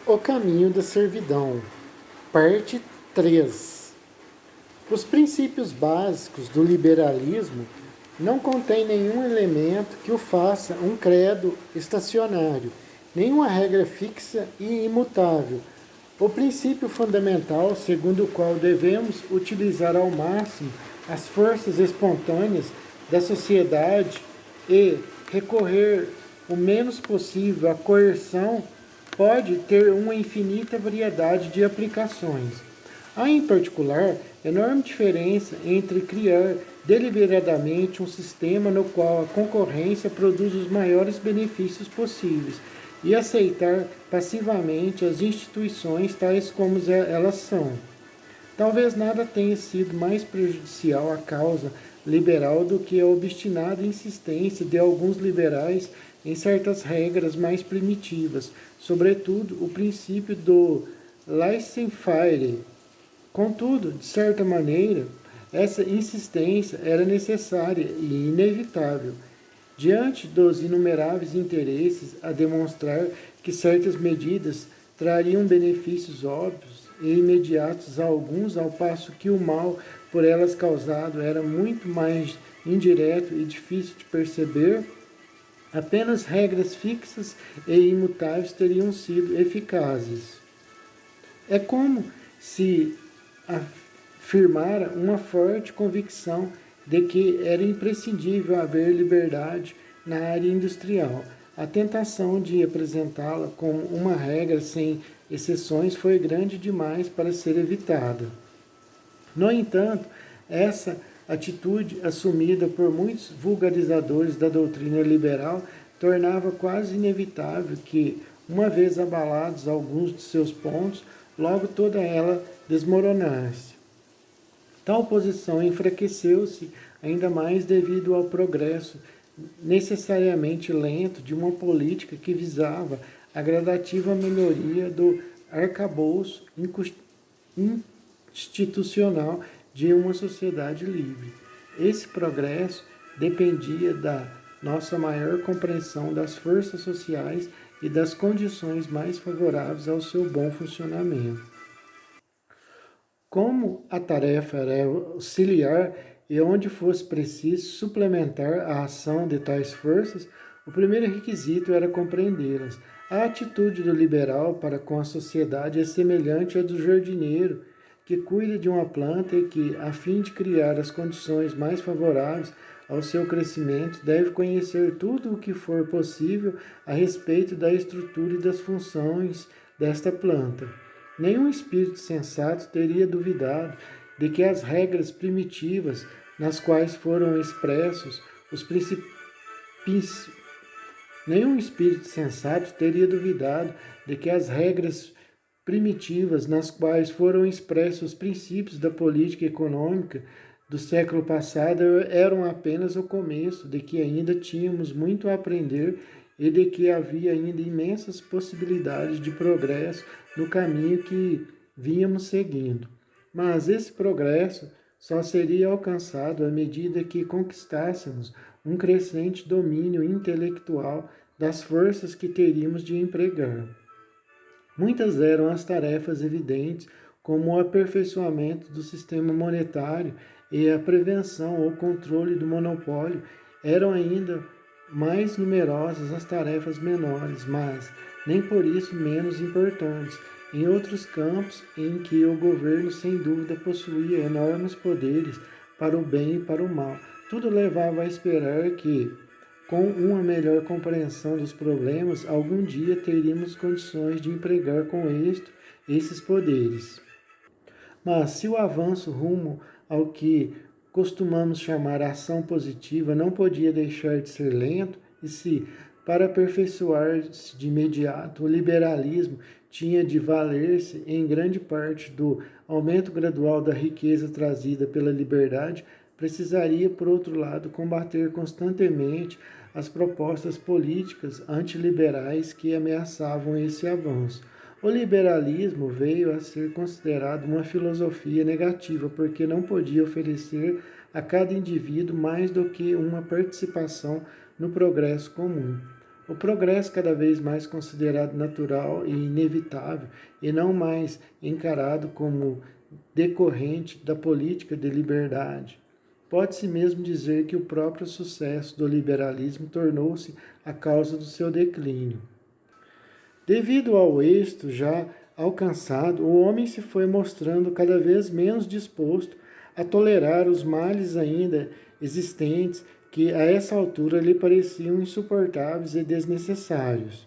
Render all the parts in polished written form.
O caminho da servidão, parte 3. Os princípios básicos do liberalismo não contêm nenhum elemento que o faça um credo estacionário, nenhuma regra fixa e imutável. O princípio fundamental, segundo o qual devemos utilizar ao máximo as forças espontâneas da sociedade e recorrer o menos possível à coerção, pode ter uma infinita variedade de aplicações. Há, em particular, enorme diferença entre criar deliberadamente um sistema no qual a concorrência produz os maiores benefícios possíveis e aceitar passivamente as instituições tais como elas são. Talvez nada tenha sido mais prejudicial à causa liberal do que a obstinada insistência de alguns liberais em certas regras mais primitivas, sobretudo o princípio do laissez-faire. Contudo, de certa maneira, essa insistência era necessária e inevitável, diante dos inumeráveis interesses a demonstrar que certas medidas trariam benefícios óbvios e imediatos a alguns, ao passo que o mal por elas causado era muito mais indireto e difícil de perceber. Apenas regras fixas e imutáveis teriam sido eficazes. É como se afirmara uma forte convicção de que era imprescindível haver liberdade na área industrial. A tentação de apresentá-la como uma regra sem exceções foi grande demais para ser evitada. No entanto, essa atitude assumida por muitos vulgarizadores da doutrina liberal tornava quase inevitável que, uma vez abalados alguns de seus pontos, logo toda ela desmoronasse. Tal posição enfraqueceu-se ainda mais devido ao progresso necessariamente lento de uma política que visava a gradativa melhoria do arcabouço institucional de uma sociedade livre. Esse progresso dependia da nossa maior compreensão das forças sociais e das condições mais favoráveis ao seu bom funcionamento. Como a tarefa era auxiliar e onde fosse preciso suplementar a ação de tais forças, o primeiro requisito era compreendê-las. A atitude do liberal para com a sociedade é semelhante à do jardineiro, que cuida de uma planta e que, a fim de criar as condições mais favoráveis ao seu crescimento, deve conhecer tudo o que for possível a respeito da estrutura e das funções desta planta. Nenhum espírito sensato teria duvidado de que as regras primitivas nas quais foram expressos os princípios. Nenhum espírito sensato teria duvidado de que as regras primitivas nas quais foram expressos os princípios da política econômica do século passado eram apenas o começo, de que ainda tínhamos muito a aprender e de que havia ainda imensas possibilidades de progresso no caminho que vínhamos seguindo. Mas esse progresso só seria alcançado à medida que conquistássemos um crescente domínio intelectual das forças que teríamos de empregar. Muitas eram as tarefas evidentes, como o aperfeiçoamento do sistema monetário e a prevenção ou controle do monopólio. Eram ainda mais numerosas as tarefas menores, mas nem por isso menos importantes, em outros campos em que o governo sem dúvida possuía enormes poderes para o bem e para o mal. Tudo levava a esperar que, com uma melhor compreensão dos problemas, algum dia teríamos condições de empregar com êxito esses poderes. Mas se o avanço rumo ao que costumamos chamar ação positiva não podia deixar de ser lento, e se, para aperfeiçoar-se de imediato, o liberalismo tinha de valer-se em grande parte do aumento gradual da riqueza trazida pela liberdade, precisaria, por outro lado, combater constantemente as propostas políticas antiliberais que ameaçavam esse avanço. O liberalismo veio a ser considerado uma filosofia negativa porque não podia oferecer a cada indivíduo mais do que uma participação no progresso comum. O progresso cada vez mais considerado natural e inevitável, e não mais encarado como decorrente da política de liberdade. Pode-se mesmo dizer que o próprio sucesso do liberalismo tornou-se a causa do seu declínio. Devido ao êxito já alcançado, o homem se foi mostrando cada vez menos disposto a tolerar os males ainda existentes que a essa altura lhe pareciam insuportáveis e desnecessários.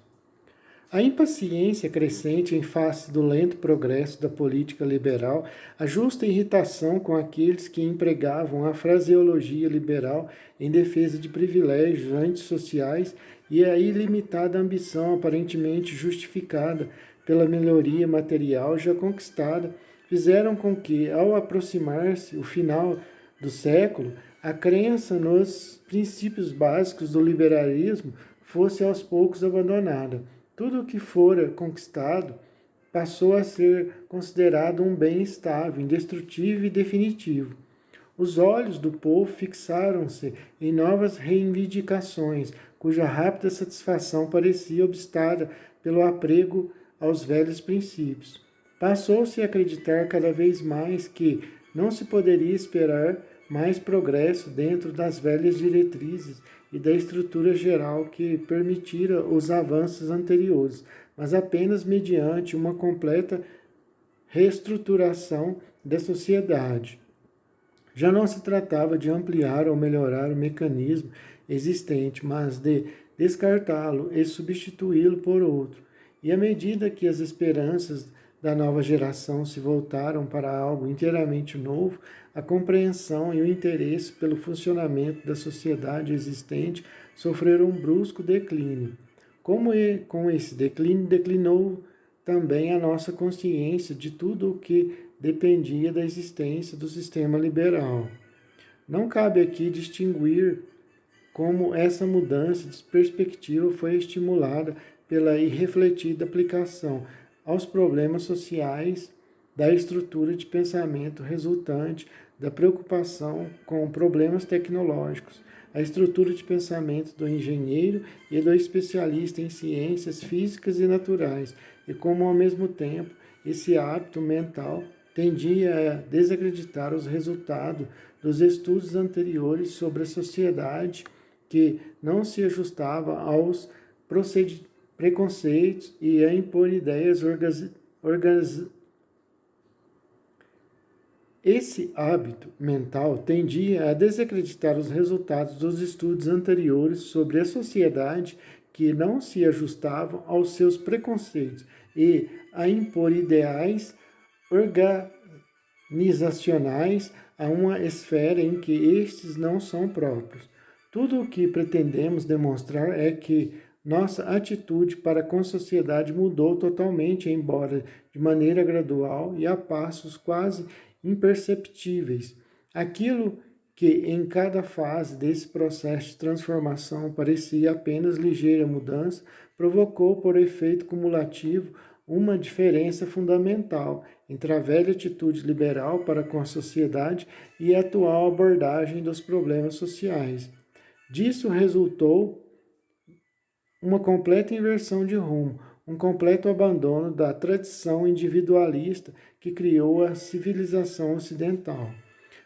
A impaciência crescente em face do lento progresso da política liberal, a justa irritação com aqueles que empregavam a fraseologia liberal em defesa de privilégios antissociais e a ilimitada ambição aparentemente justificada pela melhoria material já conquistada, fizeram com que, ao aproximar-se o final do século, a crença nos princípios básicos do liberalismo fosse aos poucos abandonada. Tudo o que fora conquistado passou a ser considerado um bem estável, indestrutível e definitivo. Os olhos do povo fixaram-se em novas reivindicações, cuja rápida satisfação parecia obstada pelo apego aos velhos princípios. Passou-se a acreditar cada vez mais que não se poderia esperar mais progresso dentro das velhas diretrizes e da estrutura geral que permitira os avanços anteriores, mas apenas mediante uma completa reestruturação da sociedade. Já não se tratava de ampliar ou melhorar o mecanismo existente, mas de descartá-lo e substituí-lo por outro. E à medida que as esperanças da nova geração se voltaram para algo inteiramente novo, a compreensão e o interesse pelo funcionamento da sociedade existente sofreram um brusco declínio. Com esse declínio, declinou também a nossa consciência de tudo o que dependia da existência do sistema liberal. Não cabe aqui distinguir como essa mudança de perspectiva foi estimulada pela irrefletida aplicação aos problemas sociais da estrutura de pensamento resultante da preocupação com problemas tecnológicos, a estrutura de pensamento do engenheiro e do especialista em ciências físicas e naturais, e como ao mesmo tempo esse hábito mental tendia a desacreditar os resultados dos estudos anteriores sobre a sociedade que não se ajustava aos preconceitos e a impor ideias Esse hábito mental tendia a desacreditar os resultados dos estudos anteriores sobre a sociedade que não se ajustavam aos seus preconceitos e a impor ideais organizacionais a uma esfera em que estes não são próprios. Tudo o que pretendemos demonstrar é que nossa atitude para com a sociedade mudou totalmente, embora de maneira gradual e a passos quase imperceptíveis. Aquilo que em cada fase desse processo de transformação parecia apenas ligeira mudança, provocou por efeito cumulativo uma diferença fundamental entre a velha atitude liberal para com a sociedade e a atual abordagem dos problemas sociais. Disso resultou uma completa inversão de rumo, um completo abandono da tradição individualista que criou a civilização ocidental.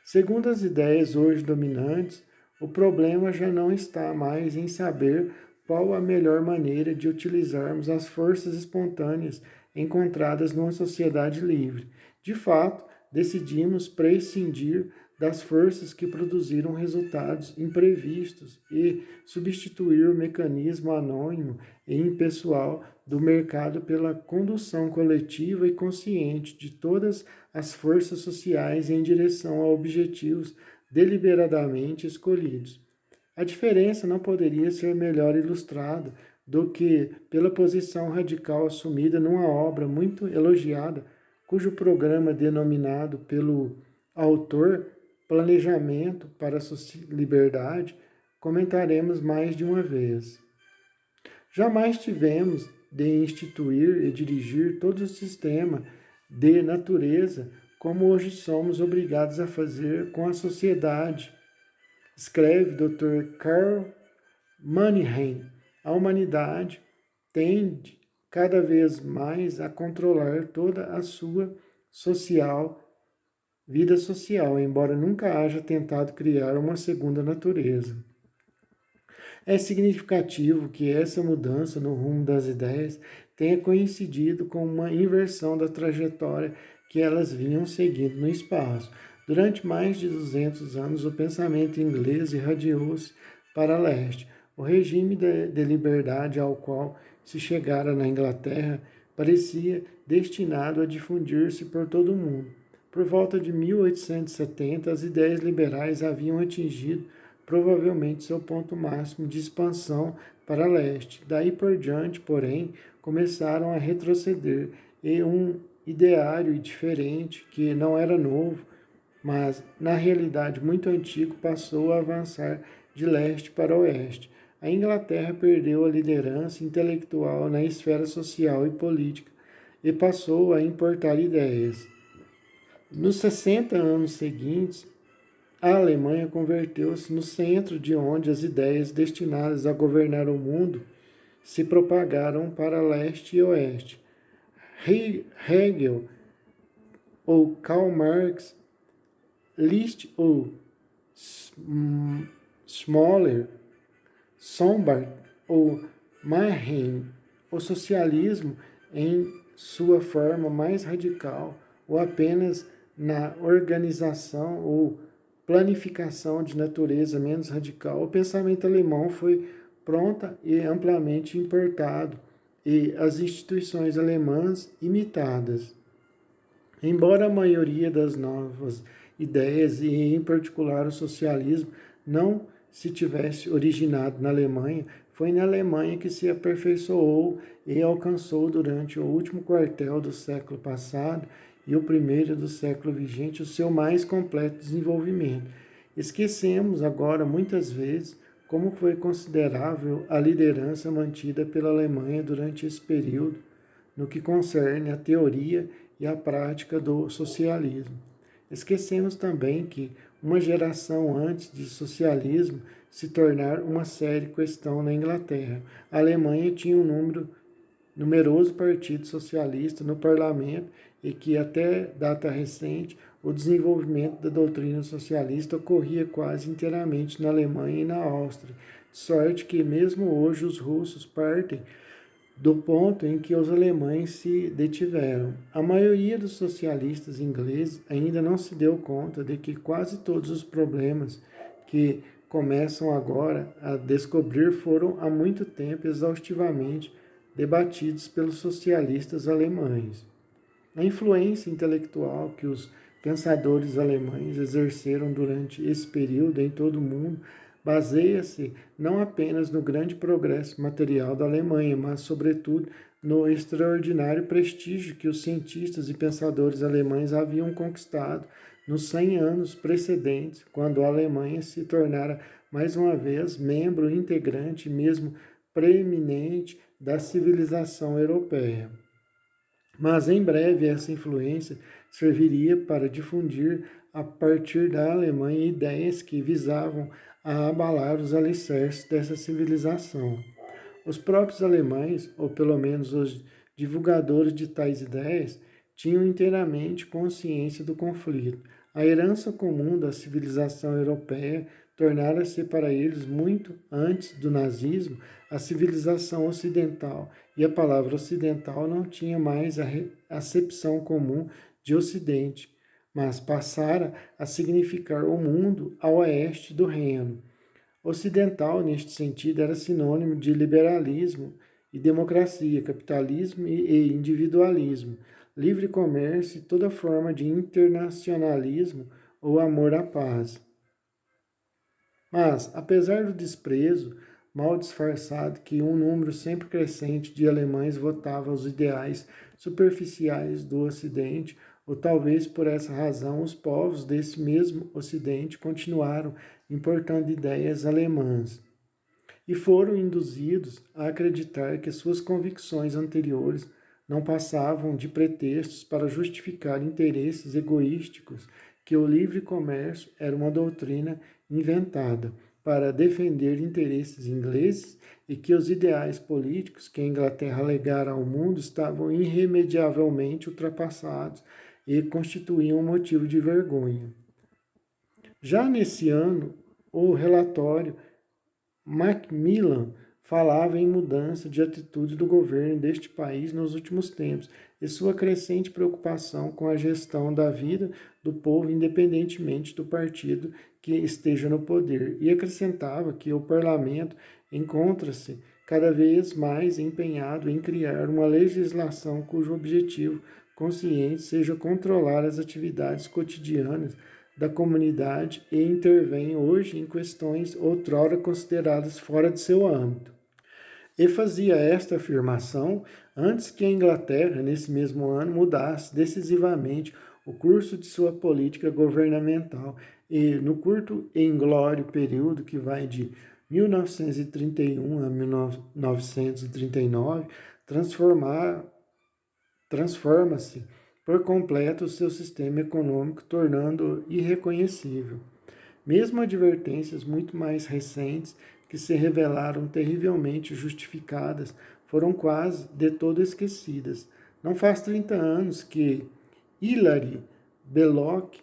Segundo as ideias hoje dominantes, o problema já não está mais em saber qual a melhor maneira de utilizarmos as forças espontâneas encontradas numa sociedade livre. De fato, decidimos prescindir das forças que produziram resultados imprevistos e substituir o mecanismo anônimo e impessoal do mercado pela condução coletiva e consciente de todas as forças sociais em direção a objetivos deliberadamente escolhidos. A diferença não poderia ser melhor ilustrada do que pela posição radical assumida numa obra muito elogiada, cujo programa denominado pelo autor Planejamento para a Liberdade, comentaremos mais de uma vez. Jamais tivemos de instituir e dirigir todo o sistema de natureza como hoje somos obrigados a fazer com a sociedade, escreve Dr. Karl Mannerheim A humanidade tende cada vez mais a controlar toda a sua vida social, embora nunca haja tentado criar uma segunda natureza. É significativo que essa mudança no rumo das ideias tenha coincidido com uma inversão da trajetória que elas vinham seguindo no espaço. Durante mais de 200 anos, o pensamento inglês irradiou-se para leste. O regime de liberdade ao qual se chegara na Inglaterra parecia destinado a difundir-se por todo o mundo. Por volta de 1870, as ideias liberais haviam atingido provavelmente seu ponto máximo de expansão para leste. Daí por diante, porém, começaram a retroceder e um ideário diferente, que não era novo, mas na realidade muito antigo, passou a avançar de leste para oeste. A Inglaterra perdeu a liderança intelectual na esfera social e política e passou a importar ideias. Nos 60 anos seguintes, a Alemanha converteu-se no centro de onde as ideias destinadas a governar o mundo se propagaram para leste e oeste. Hegel ou Karl Marx, Liszt ou Schmoller, Sombart ou Mannheim, o socialismo em sua forma mais radical ou apenas na organização ou planificação de natureza menos radical, o pensamento alemão foi pronta e amplamente importado e as instituições alemãs imitadas. Embora a maioria das novas ideias, e em particular o socialismo, não se tivesse originado na Alemanha, foi na Alemanha que se aperfeiçoou e alcançou durante o último quartel do século passado e o primeiro do século vigente o seu mais completo desenvolvimento. Esquecemos agora muitas vezes como foi considerável a liderança mantida pela Alemanha durante esse período no que concerne à teoria e à prática do socialismo. Esquecemos também que uma geração antes de socialismo se tornar uma séria questão na Inglaterra, a Alemanha tinha um numeroso partido socialista no parlamento e que até data recente o desenvolvimento da doutrina socialista ocorria quase inteiramente na Alemanha e na Áustria, de sorte que mesmo hoje os russos partem do ponto em que os alemães se detiveram. A maioria dos socialistas ingleses ainda não se deu conta de que quase todos os problemas que começam agora a descobrir foram há muito tempo exaustivamente debatidos pelos socialistas alemães. A influência intelectual que os pensadores alemães exerceram durante esse período em todo o mundo baseia-se não apenas no grande progresso material da Alemanha, mas, sobretudo, no extraordinário prestígio que os cientistas e pensadores alemães haviam conquistado nos 100 anos precedentes, quando a Alemanha se tornara mais uma vez membro integrante e mesmo preeminente da civilização europeia. Mas em breve essa influência serviria para difundir a partir da Alemanha ideias que visavam a abalar os alicerces dessa civilização. Os próprios alemães, ou pelo menos os divulgadores de tais ideias, tinham inteiramente consciência do conflito. A herança comum da civilização europeia tornara-se para eles, muito antes do nazismo, a civilização ocidental, e a palavra ocidental não tinha mais a acepção comum de ocidente, mas passara a significar o mundo a oeste do Reno. Ocidental, neste sentido, era sinônimo de liberalismo e democracia, capitalismo e individualismo, livre comércio e toda forma de internacionalismo ou amor à paz. Mas, apesar do desprezo mal disfarçado que um número sempre crescente de alemães votava aos ideais superficiais do Ocidente, ou talvez por essa razão os povos desse mesmo Ocidente continuaram importando ideias alemãs e foram induzidos a acreditar que suas convicções anteriores não passavam de pretextos para justificar interesses egoísticos, que o livre comércio era uma doutrina inventada. para defender interesses ingleses e que os ideais políticos que a Inglaterra legara ao mundo estavam irremediavelmente ultrapassados e constituíam um motivo de vergonha. Já nesse ano, o relatório Macmillan falava em mudança de atitude do governo deste país nos últimos tempos e sua crescente preocupação com a gestão da vida do povo, independentemente do partido que esteja no poder, e acrescentava que o parlamento encontra-se cada vez mais empenhado em criar uma legislação cujo objetivo consciente seja controlar as atividades cotidianas da comunidade e intervém hoje em questões outrora consideradas fora de seu âmbito. E fazia esta afirmação antes que a Inglaterra, nesse mesmo ano, mudasse decisivamente o curso de sua política governamental e, no curto e inglório período que vai de 1931 a 1939, transforma-se por completo o seu sistema econômico, tornando-o irreconhecível. Mesmo advertências muito mais recentes, que se revelaram terrivelmente justificadas, foram quase de todo esquecidas. Não faz 30 anos que Hilary Belloc,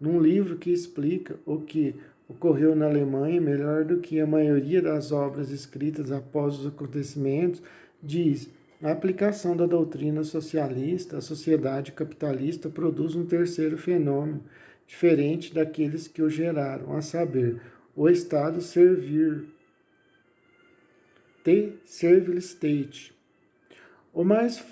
num livro que explica o que ocorreu na Alemanha melhor do que a maioria das obras escritas após os acontecimentos, diz: a aplicação da doutrina socialista à sociedade capitalista produz um terceiro fenômeno, diferente daqueles que o geraram, a saber, o Estado servile state. O mais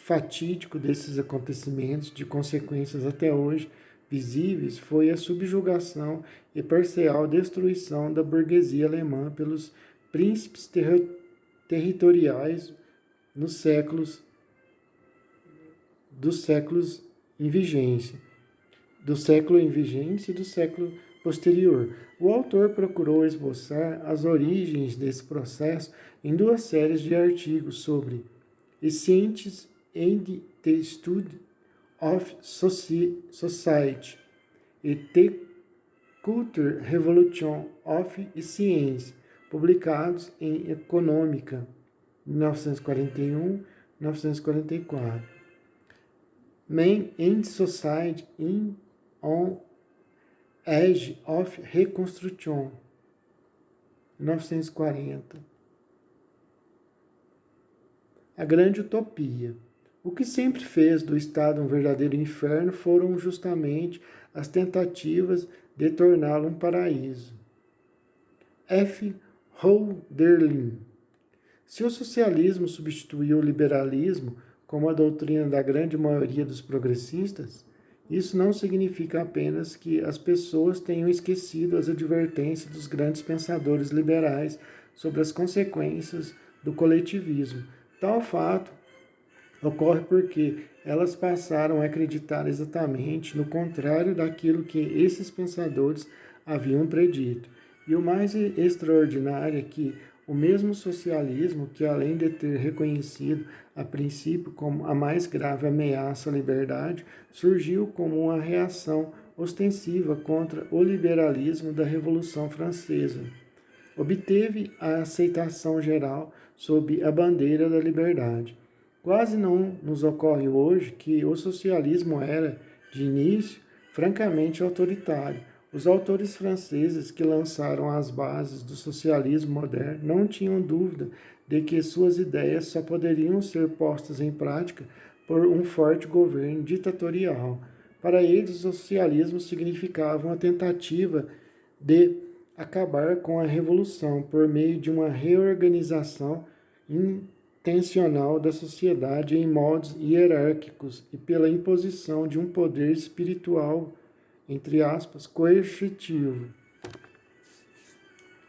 fatídico desses acontecimentos, de consequências até hoje visíveis, foi a subjugação e parcial destruição da burguesia alemã pelos príncipes territoriais dos séculos em vigência, do século em vigência e do século posterior. O autor procurou esboçar as origens desse processo em duas séries de artigos sobre Science and the Study of Society e The Culture Revolution of Science, publicados em Econômica, 1941-1944. Man and Society on Age of Reconstruction, 1940. A grande utopia. O que sempre fez do Estado um verdadeiro inferno foram justamente as tentativas de torná-lo um paraíso. F. Hölderlin. Se o socialismo substituiu o liberalismo como a doutrina da grande maioria dos progressistas, isso não significa apenas que as pessoas tenham esquecido as advertências dos grandes pensadores liberais sobre as consequências do coletivismo. Tal fato ocorre porque elas passaram a acreditar exatamente no contrário daquilo que esses pensadores haviam predito. E o mais extraordinário é que o mesmo socialismo, que além de ter reconhecido a princípio como a mais grave ameaça à liberdade, surgiu como uma reação ostensiva contra o liberalismo da Revolução Francesa. Obteve a aceitação geral sob a bandeira da liberdade. Quase não nos ocorre hoje que o socialismo era, de início, francamente autoritário. Os autores franceses que lançaram as bases do socialismo moderno não tinham dúvida de que suas ideias só poderiam ser postas em prática por um forte governo ditatorial. Para eles, o socialismo significava uma tentativa de acabar com a revolução por meio de uma reorganização intencional da sociedade em modos hierárquicos e pela imposição de um poder espiritual, entre aspas, coercitivo.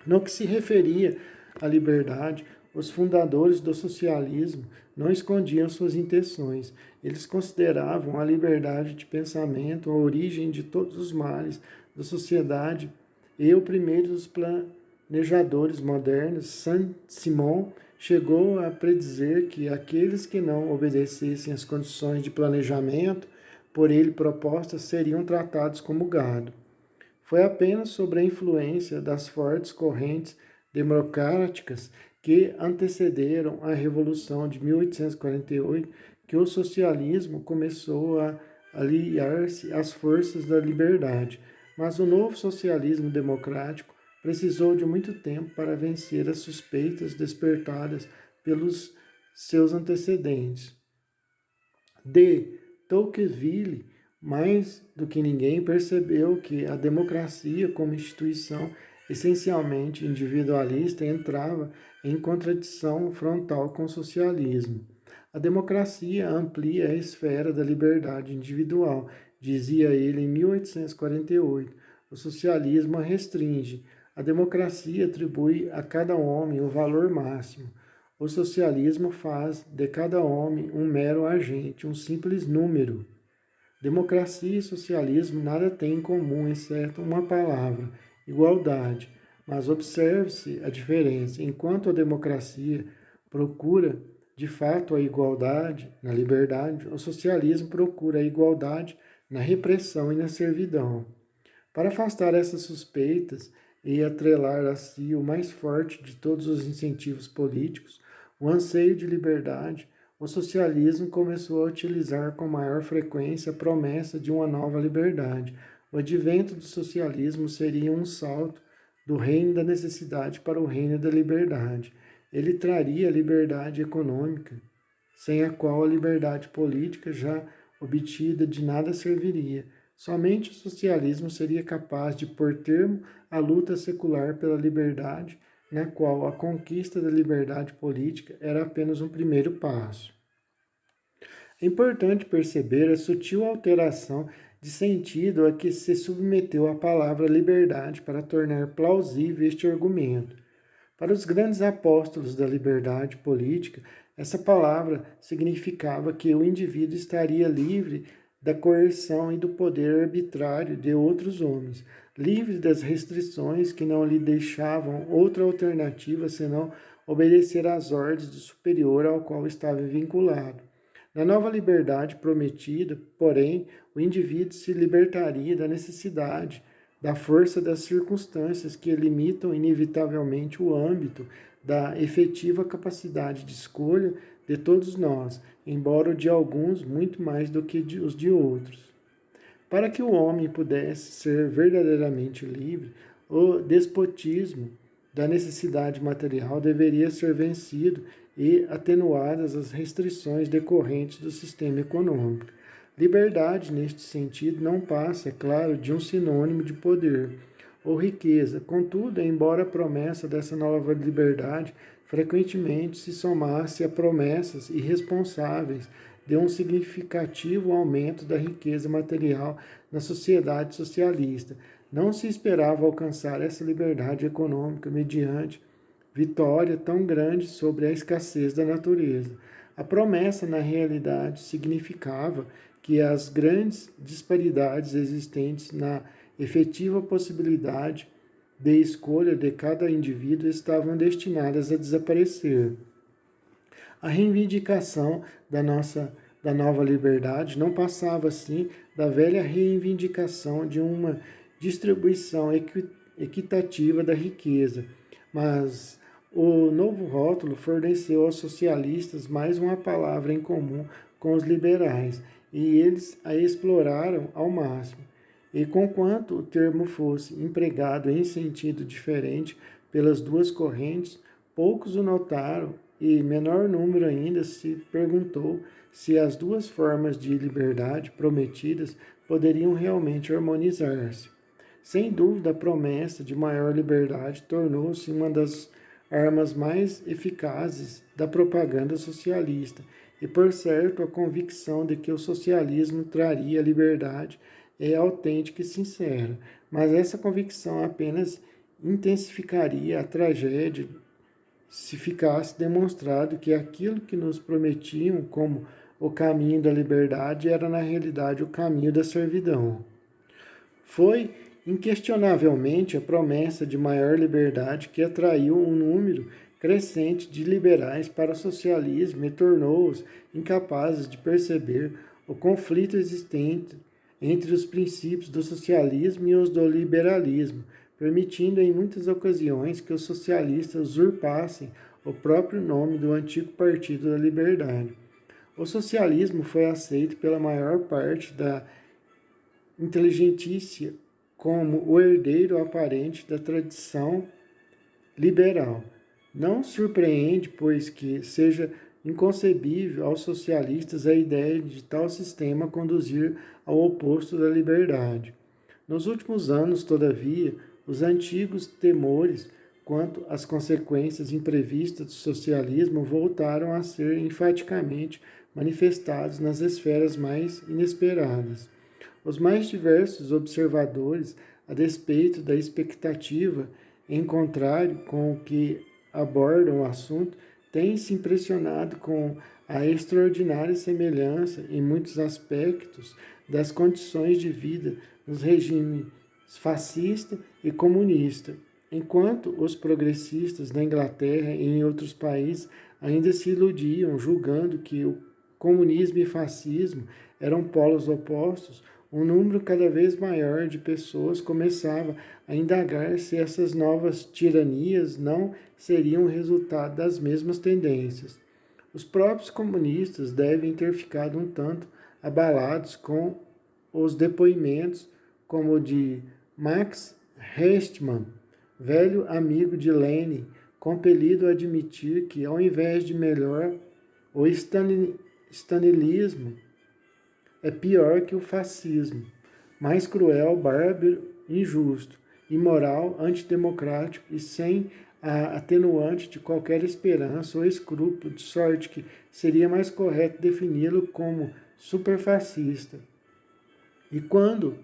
No que se referia à liberdade, os fundadores do socialismo não escondiam suas intenções. Eles consideravam a liberdade de pensamento a origem de todos os males da sociedade, e o primeiro dos planejadores modernos, Saint-Simon, chegou a predizer que aqueles que não obedecessem às condições de planejamento por ele propostas seriam tratados como gado. Foi apenas sobre a influência das fortes correntes democráticas que antecederam a Revolução de 1848 que o socialismo começou a aliar-se às forças da liberdade. Mas o novo socialismo democrático precisou de muito tempo para vencer as suspeitas despertadas pelos seus antecedentes. De Tocqueville, mais do que ninguém, percebeu que a democracia, como instituição essencialmente individualista, entrava em contradição frontal com o socialismo. A democracia amplia a esfera da liberdade individual, dizia ele em 1848. O socialismo a restringe. A democracia atribui a cada homem o valor máximo. O socialismo faz de cada homem um mero agente, um simples número. Democracia e socialismo nada têm em comum, exceto uma palavra: igualdade. Mas observe-se a diferença. Enquanto a democracia procura, de fato, a igualdade na liberdade, o socialismo procura a igualdade na repressão e na servidão. Para afastar essas suspeitas e atrelar a si o mais forte de todos os incentivos políticos, o anseio de liberdade, o socialismo começou a utilizar com maior frequência a promessa de uma nova liberdade. O advento do socialismo seria um salto do reino da necessidade para o reino da liberdade. Ele traria a liberdade econômica, sem a qual a liberdade política já obtida de nada serviria. Somente o socialismo seria capaz de pôr termo à luta secular pela liberdade, na qual a conquista da liberdade política era apenas um primeiro passo. É importante perceber a sutil alteração de sentido a que se submeteu a palavra liberdade para tornar plausível este argumento. Para os grandes apóstolos da liberdade política, essa palavra significava que o indivíduo estaria livre da coerção e do poder arbitrário de outros homens, livre das restrições que não lhe deixavam outra alternativa senão obedecer às ordens do superior ao qual estava vinculado. Na nova liberdade prometida, porém, o indivíduo se libertaria da necessidade, da força das circunstâncias que limitam inevitavelmente o âmbito da efetiva capacidade de escolha de todos nós, embora o de alguns muito mais do que os de outros. Para que o homem pudesse ser verdadeiramente livre, o despotismo da necessidade material deveria ser vencido e atenuadas as restrições decorrentes do sistema econômico. Liberdade, neste sentido, não passa, é claro, de um sinônimo de poder ou riqueza. Contudo, embora a promessa dessa nova liberdade frequentemente se somasse a promessas irresponsáveis de um significativo aumento da riqueza material na sociedade socialista, não se esperava alcançar essa liberdade econômica mediante vitória tão grande sobre a escassez da natureza. A promessa, na realidade, significava que as grandes disparidades existentes na efetiva possibilidade de escolha de cada indivíduo estavam destinadas a desaparecer. A reivindicação da nova liberdade não passava, assim, da velha reivindicação de uma distribuição equitativa da riqueza, mas o novo rótulo forneceu aos socialistas mais uma palavra em comum com os liberais, e eles a exploraram ao máximo. E conquanto o termo fosse empregado em sentido diferente pelas duas correntes, poucos o notaram e menor número ainda se perguntou se as duas formas de liberdade prometidas poderiam realmente harmonizar-se. Sem dúvida, a promessa de maior liberdade tornou-se uma das armas mais eficazes da propaganda socialista, e, por certo, a convicção de que o socialismo traria liberdade é autêntica e sincera, mas essa convicção apenas intensificaria a tragédia se ficasse demonstrado que aquilo que nos prometiam como o caminho da liberdade era na realidade o caminho da servidão. Foi inquestionavelmente a promessa de maior liberdade que atraiu um número crescente de liberais para o socialismo e tornou-os incapazes de perceber o conflito existente entre os princípios do socialismo e os do liberalismo, permitindo em muitas ocasiões que os socialistas usurpassem o próprio nome do antigo Partido da Liberdade. O socialismo foi aceito pela maior parte da inteligentícia como o herdeiro aparente da tradição liberal. Não surpreende, pois, que seja inconcebível aos socialistas a ideia de tal sistema conduzir ao oposto da liberdade. Nos últimos anos, todavia, os antigos temores quanto às consequências imprevistas do socialismo voltaram a ser enfaticamente manifestados nas esferas mais inesperadas. Os mais diversos observadores, a despeito da expectativa em contrário com o que abordam o assunto, têm se impressionado com a extraordinária semelhança, em muitos aspectos, das condições de vida nos regimes fascista e comunista, enquanto os progressistas na Inglaterra e em outros países ainda se iludiam, julgando que o comunismo e fascismo eram polos opostos. Um número cada vez maior de pessoas começava a indagar se essas novas tiranias não seriam resultado das mesmas tendências. Os próprios comunistas devem ter ficado um tanto abalados com os depoimentos como o de Max Hestman, velho amigo de Lenin, compelido a admitir que, ao invés de melhor, o stalinismo é pior que o fascismo, mais cruel, bárbaro, injusto, imoral, antidemocrático e sem a atenuante de qualquer esperança ou escrúpulo, de sorte que seria mais correto defini-lo como superfascista. E quando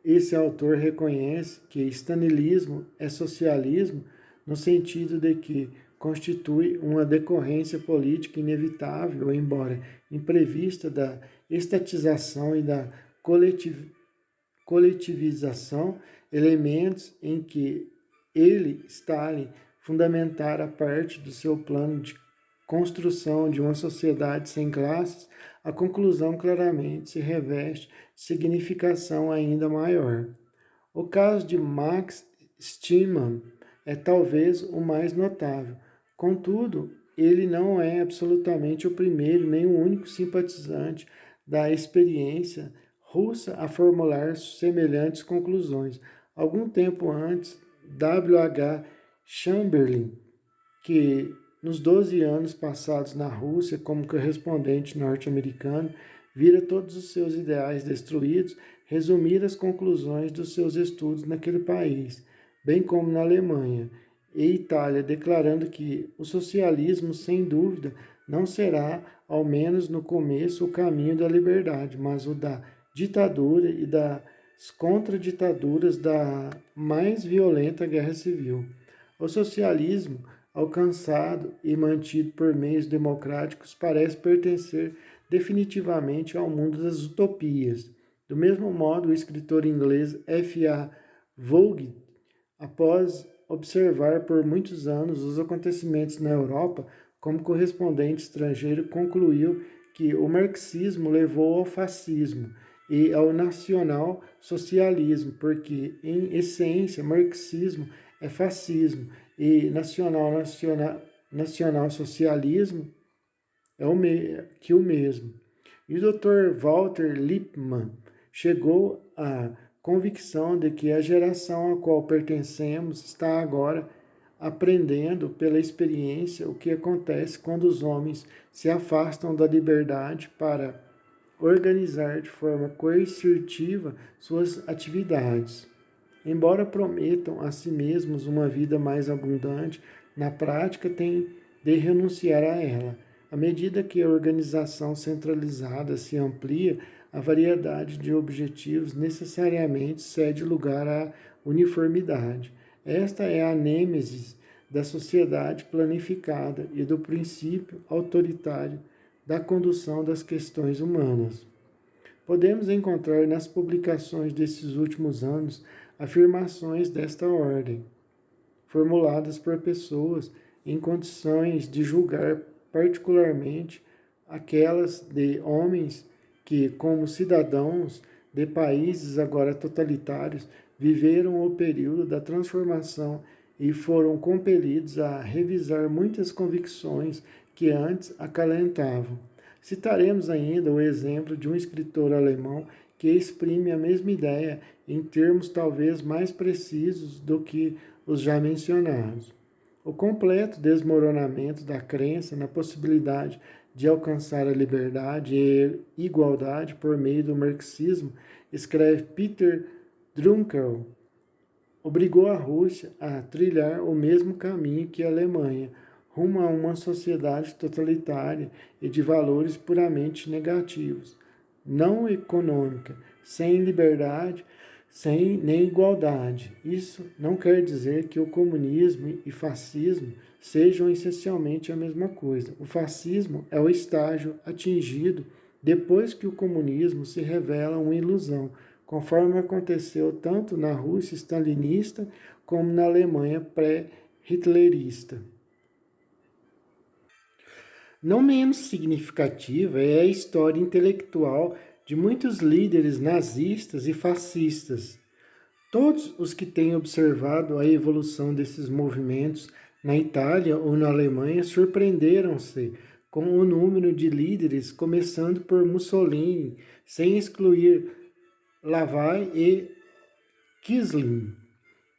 esse autor reconhece que stalinismo é socialismo, no sentido de que constitui uma decorrência política inevitável, embora imprevista, da estatização e da coletivização, elementos em que ele, Stalin, fundamentara parte do seu plano de construção de uma sociedade sem classes, a conclusão claramente se reveste de significação ainda maior. O caso de Max Stirman é talvez o mais notável. Contudo, ele não é absolutamente o primeiro nem o único simpatizante da experiência russa a formular semelhantes conclusões. Algum tempo antes, W. H. Chamberlain, que nos 12 anos passados na Rússia como correspondente norte-americano, vira todos os seus ideais destruídos, resumir as conclusões dos seus estudos naquele país, bem como na Alemanha e Itália, declarando que o socialismo, sem dúvida, não será, ao menos no começo, o caminho da liberdade, mas o da ditadura e das contraditaduras da mais violenta guerra civil. O socialismo, alcançado e mantido por meios democráticos, parece pertencer definitivamente ao mundo das utopias. Do mesmo modo, o escritor inglês F. A. Vogt, após observar por muitos anos os acontecimentos na Europa como correspondente estrangeiro, concluiu que o marxismo levou ao fascismo e ao nacional-socialismo, porque, em essência, marxismo é fascismo e nacional-socialismo é o mesmo. E o Dr. Walter Lippmann chegou à convicção de que a geração a qual pertencemos está agora aprendendo pela experiência o que acontece quando os homens se afastam da liberdade para organizar de forma coercitiva suas atividades. Embora prometam a si mesmos uma vida mais abundante, na prática têm de renunciar a ela. À medida que a organização centralizada se amplia, a variedade de objetivos necessariamente cede lugar à uniformidade. Esta é a nêmesis da sociedade planificada e do princípio autoritário da condução das questões humanas. Podemos encontrar nas publicações desses últimos anos afirmações desta ordem, formuladas por pessoas em condições de julgar particularmente aquelas de homens que, como cidadãos de países agora totalitários viveram o período da transformação e foram compelidos a revisar muitas convicções que antes acalentavam. Citaremos ainda o exemplo de um escritor alemão que exprime a mesma ideia em termos talvez mais precisos do que os já mencionados. O completo desmoronamento da crença na possibilidade de alcançar a liberdade e igualdade por meio do marxismo, escreve Peter Drucker, obrigou a Rússia a trilhar o mesmo caminho que a Alemanha, rumo a uma sociedade totalitária e de valores puramente negativos, não econômica, sem liberdade, sem nem igualdade. Isso não quer dizer que o comunismo e fascismo sejam essencialmente a mesma coisa. O fascismo é o estágio atingido depois que o comunismo se revela uma ilusão, conforme aconteceu tanto na Rússia stalinista como na Alemanha pré-hitlerista. Não menos significativa é a história intelectual de muitos líderes nazistas e fascistas. Todos os que têm observado a evolução desses movimentos na Itália ou na Alemanha surpreenderam-se com o número de líderes, começando por Mussolini, sem excluir Lavai e Quisling,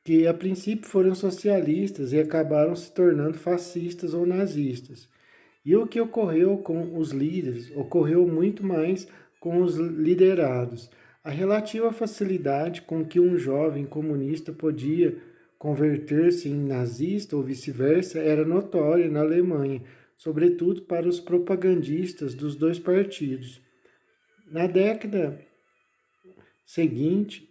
que a princípio foram socialistas e acabaram se tornando fascistas ou nazistas. E o que ocorreu com os líderes ocorreu muito mais com os liderados. A relativa facilidade com que um jovem comunista podia converter-se em nazista ou vice-versa era notória na Alemanha, sobretudo para os propagandistas dos dois partidos. Na década seguinte,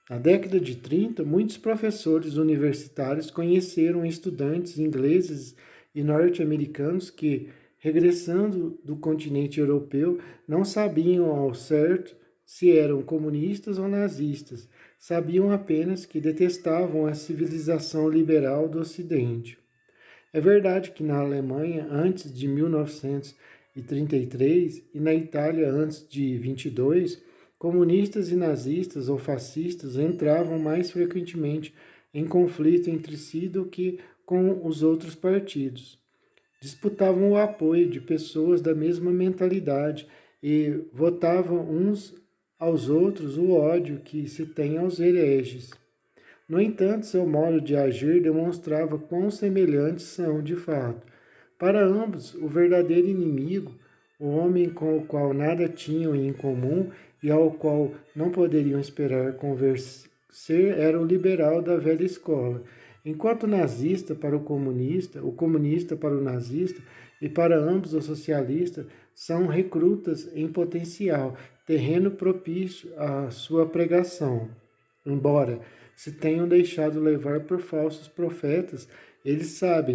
na década de 30, muitos professores universitários conheceram estudantes ingleses e norte-americanos que, regressando do continente europeu, não sabiam ao certo se eram comunistas ou nazistas, sabiam apenas que detestavam a civilização liberal do Ocidente. É verdade que na Alemanha, antes de 1933, e na Itália, antes de 22, comunistas e nazistas ou fascistas entravam mais frequentemente em conflito entre si do que com os outros partidos. Disputavam o apoio de pessoas da mesma mentalidade e votavam uns aos outros o ódio que se tem aos hereges. No entanto, seu modo de agir demonstrava quão semelhantes são de fato. Para ambos, o verdadeiro inimigo, o homem com o qual nada tinham em comum e ao qual não poderiam esperar convencer, era o liberal da velha escola. Enquanto o nazista para o comunista para o nazista e para ambos o socialista são recrutas em potencial, terreno propício à sua pregação. Embora se tenham deixado levar por falsos profetas, eles sabem